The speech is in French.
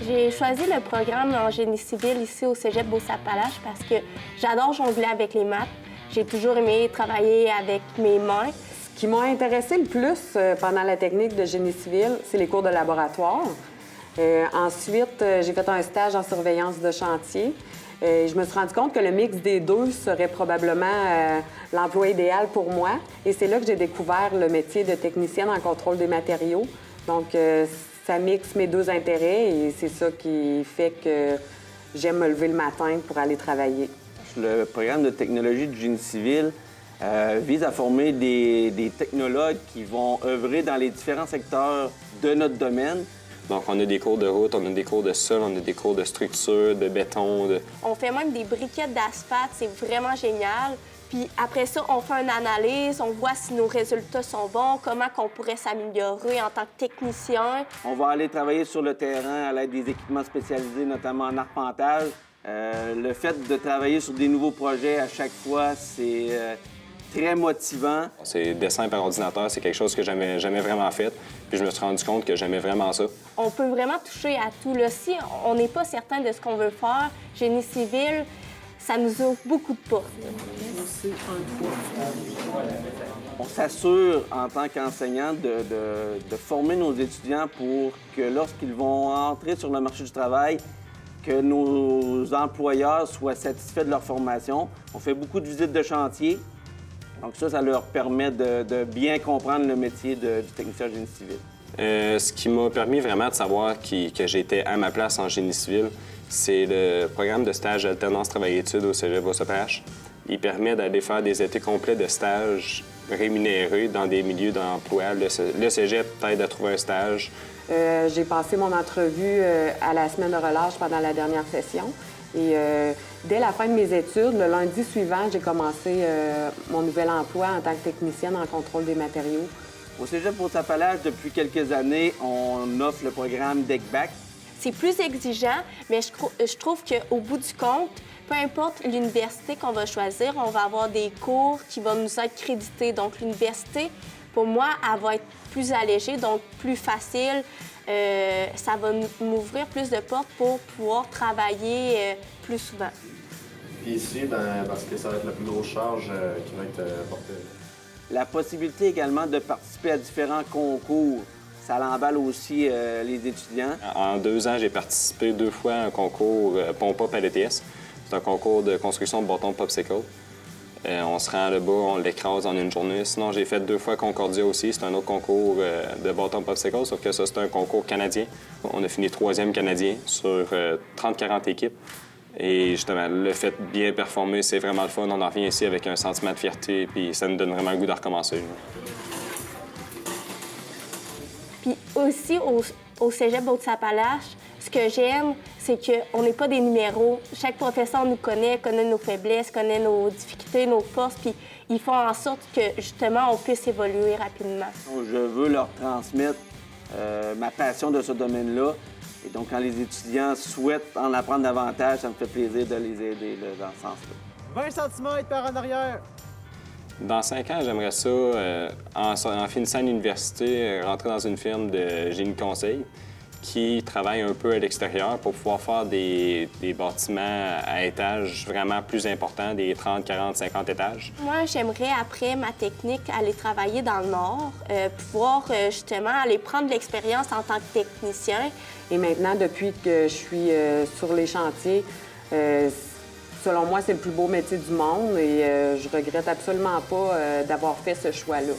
J'ai choisi le programme en génie civil ici au Cégep Beauce-Appalaches parce que j'adore jongler avec les maths. J'ai toujours aimé travailler avec mes mains. Ce qui m'a intéressé le plus pendant la technique de génie civil, c'est les cours de laboratoire. Ensuite, j'ai fait un stage en surveillance de chantier. Je me suis rendu compte que le mix des deux serait probablement l'emploi idéal pour moi. Et c'est là que j'ai découvert le métier de technicienne en contrôle des matériaux. Donc, ça mixe mes deux intérêts et c'est ça qui fait que j'aime me lever le matin pour aller travailler. Le programme de technologie du génie civil vise à former des technologues qui vont œuvrer dans les différents secteurs de notre domaine. Donc, on a des cours de route, on a des cours de sol, on a des cours de structure, de béton. On fait même des briquettes d'asphalte, c'est vraiment génial. Puis après ça, on fait une analyse, on voit si nos résultats sont bons, comment on pourrait s'améliorer en tant que technicien. On va aller travailler sur le terrain à l'aide des équipements spécialisés, notamment en arpentage. Le fait de travailler sur des nouveaux projets à chaque fois, c'est très motivant. C'est dessin par ordinateur, c'est quelque chose que j'avais jamais vraiment fait. Puis je me suis rendu compte que j'aimais vraiment ça. On peut vraiment toucher à tout. Là, si on n'est pas certain de ce qu'on veut faire, génie civil, ça nous ouvre beaucoup de portes. On s'assure, en tant qu'enseignant, de former nos étudiants pour que lorsqu'ils vont entrer sur le marché du travail, que nos employeurs soient satisfaits de leur formation. On fait beaucoup de visites de chantier. Donc ça leur permet de bien comprendre le métier du technicien génie civil. Ce qui m'a permis vraiment de savoir que j'étais à ma place en génie civil, c'est le programme de stage d'alternance travail-études au Cégep Beauce-Appalaches. Il permet d'aller faire des étés complets de stage rémunérés dans des milieux d'emploi. Le Cégep t'aide à trouver un stage. J'ai passé mon entrevue à la semaine de relâche pendant la dernière session. Et dès la fin de mes études, le lundi suivant, j'ai commencé mon nouvel emploi en tant que technicienne en contrôle des matériaux. Au Cégep Beauce-Appalaches, depuis quelques années, on offre le programme DECBAC. C'est plus exigeant, mais je trouve qu'au bout du compte, peu importe l'université qu'on va choisir, on va avoir des cours qui vont nous être crédités. Donc, l'université, pour moi, elle va être plus allégée, donc plus facile. Ça va m'ouvrir plus de portes pour pouvoir travailler plus souvent. Puis ici, parce que ça va être la plus grosse charge qui va être portée. La possibilité également de participer à différents concours, ça l'emballe aussi les étudiants. En 2 ans, j'ai participé 2 fois à un concours Pont-Pop à l'ETS. C'est un concours de construction de bâtons popsicle. On se rend là-bas, on l'écrase en une journée. Sinon, j'ai fait 2 fois Concordia aussi. C'est un autre concours de bâtons popsicle, sauf que ça, c'est un concours canadien. On a fini 3e canadien sur 30-40 équipes. Et justement, le fait de bien performer, c'est vraiment le fun. On en revient ici avec un sentiment de fierté, puis ça nous donne vraiment le goût de recommencer. Puis aussi, au Cégep Beauce-Appalaches, ce que j'aime, c'est qu'on n'est pas des numéros. Chaque professeur nous connaît nos faiblesses, connaît nos difficultés, nos forces, puis ils font en sorte que, justement, on puisse évoluer rapidement. Je veux leur transmettre ma passion de ce domaine-là. Et donc, quand les étudiants souhaitent en apprendre davantage, ça me fait plaisir de les aider dans ce sens-là. 20 cm par en arrière. Dans 5 ans, j'aimerais ça, en finissant l'université, rentrer dans une firme de génie conseil qui travaille un peu à l'extérieur pour pouvoir faire des bâtiments à étages vraiment plus importants, des 30, 40, 50 étages. Moi, j'aimerais, après ma technique, aller travailler dans le Nord, pouvoir justement aller prendre de l'expérience en tant que technicien. Et maintenant, depuis que je suis sur les chantiers, selon moi, c'est le plus beau métier du monde et je regrette absolument pas d'avoir fait ce choix-là.